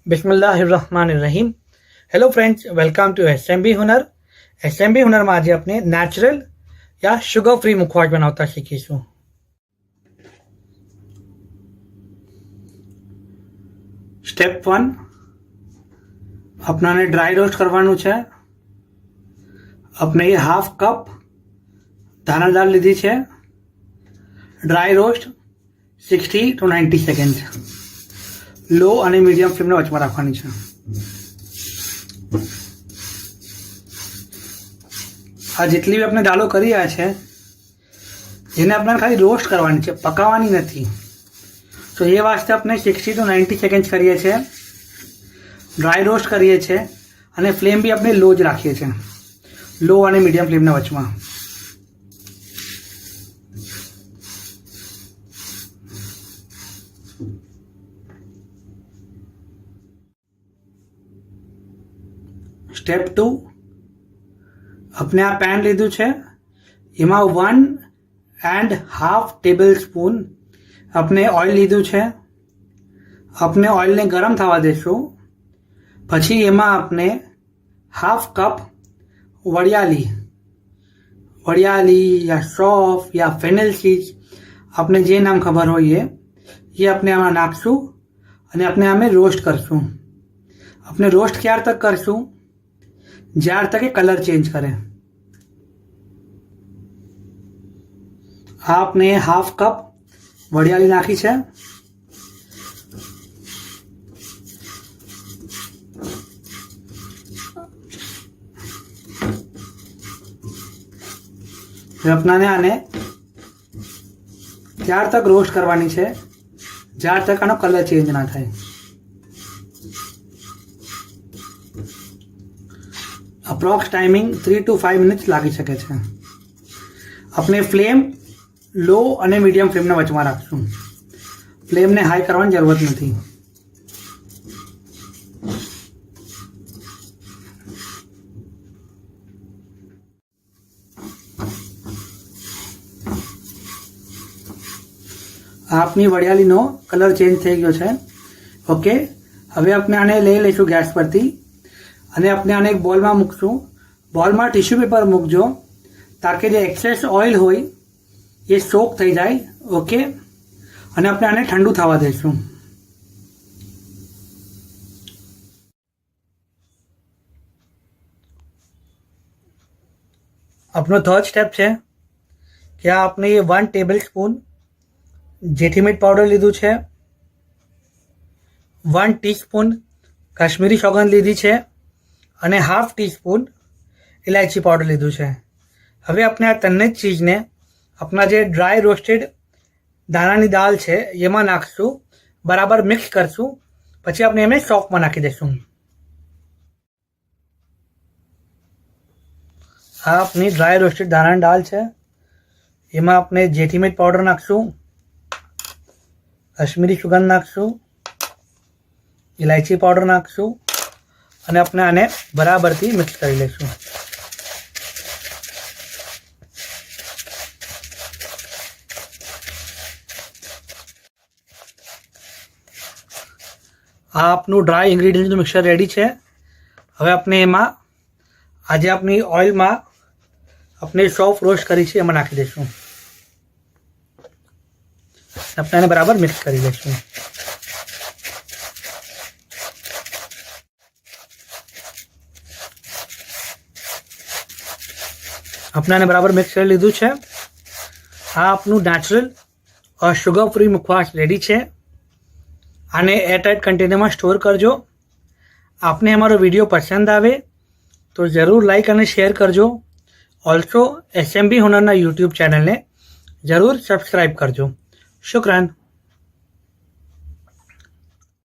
बिस्मिल्लाहिर्रहमानिर्रहीम। Hello friends, welcome to SMB Hunar. SMB Hunar में आज अपने नेचुरल या शुगर फ्री मुखवास बनावता શીખીશું। સ્ટેપ 1, अपनाने ड्राई रोस्ट करवानुं છે। अपने ये हाफ कप धाना दाल लीधी છે। ड्राई रोस्ट 60 to 90 સેકન્ડ लो અને મીડિયમ ફ્લેમને વચમાં રાખવાની છે। આ જેટલી બી આપણે દાળો કરી રહ્યા છે એને આપણે ખાલી રોસ્ટ કરવાની છે, પકાવવાની નથી। તો એ વાસ્તે આપણે 60 to 90 સેકન્ડ કરીએ છીએ, ડ્રાય રોસ્ટ કરીએ છીએ અને ફ્લેમ બી આપણે લો જ રાખીએ છીએ, લો અને મીડિયમ ફ્લેમના વચમાં। स्टेप 2, अपने आ पेन लीधु है, एमा 1.5 टेबलस्पून अपने ऑइल लीधु है। अपने ऑइल ने गरम थवा देशो, पछी एमा अपने हाफ कप वड़ियाली या सौंफ या फेनल सीड्स अपने जे नाम खबर हो ये अपने आमा नाखशू अने अपने आमे रोस्ट करशू। अपने रोस्ट क्यार तक करशू, ज्यार तक कलर चेंज करे। आपने हाफ कप वड़ियाली नाखी है, अपना ने आने त्यार तक रोस्ट करवानी है, ज्यार तक आनो कलर चेंज ना थाय। अप्रोक्स टाइमिंग 3 to 5 મિનિટ લાગી શકે છે। આપણે ફ્લેમ લો અને મીડિયમ ફ્લેમના વચમાં રાખશું, ફ્લેમને હાઈ કરવાની જરૂરત નથી। આપની વડિયાળીનો કલર ચેન્જ થઈ ગયો છે। ઓકે, હવે આપણે આને લઈ લઈશું ગેસ પરથી અને આપણે આને એક બોલમાં મૂકશું। બોલમાં ટિશ્યુ પેપર મૂકજો તાકે જે એક્સેસ ઓઇલ હોય એ સોક થઈ જાય। ઓકે, અને આપણે આને ઠંડુ થવા દઈશું। આપણો થર્ડ સ્ટેપ છે કે આપણે 1 ટેબલસ્પૂન જેઠી પાવડર લીધું છે, 1 ટીસ્પૂન કાશ્મીરી સોગંદ લીધી છે અને હાફ ટીસ્પૂન ઇલાયચી પાવડર લીધું છે। હવે આપણે આ ત્રણેય ચીજને આપણા જે ડ્રાય રોસ્ટેડ દાણાની દાળ છે એમાં નાખશું, બરાબર મિક્સ કરશું, પછી આપણે એમને સોકમાં નાખી દઈશું। આ આપણી ડ્રાય રોસ્ટેડ દાણાની દાળ છે, એમાં આપણે જેઠી પાવડર નાખશું, કાશ્મીરી સુગંધ નાખશું, ઇલાયચી પાવડર નાખશું અને આપણે આને બરાબરથી મિક્સ કરી લઈશું। આ આપનું ડ્રાય ઇન્ગ્રેડિયન્ટનું મિક્સર રેડી છે। હવે આપણે એમાં આજે આપણી ઓઇલમાં આપણે સોફ રોસ્ટ કરી છે એમાં નાખી દઈશું, આપણે આને બરાબર મિક્સ કરી લઈશું। આપણે આને બરાબર મિક્સ કરી લીધું છે। આ આપનું નેચરલ और शुगर फ्री मुखवास रेडी है। आने एयरटाइट कंटेनर में स्टोर करजो। आपने हमारो वीडियो पसंद आवे तो जरूर लाइक और शेयर करजो। ऑल्सो एसएमबी हुनरना यूट्यूब चैनल ने जरूर सब्सक्राइब करजो। शुक्रान।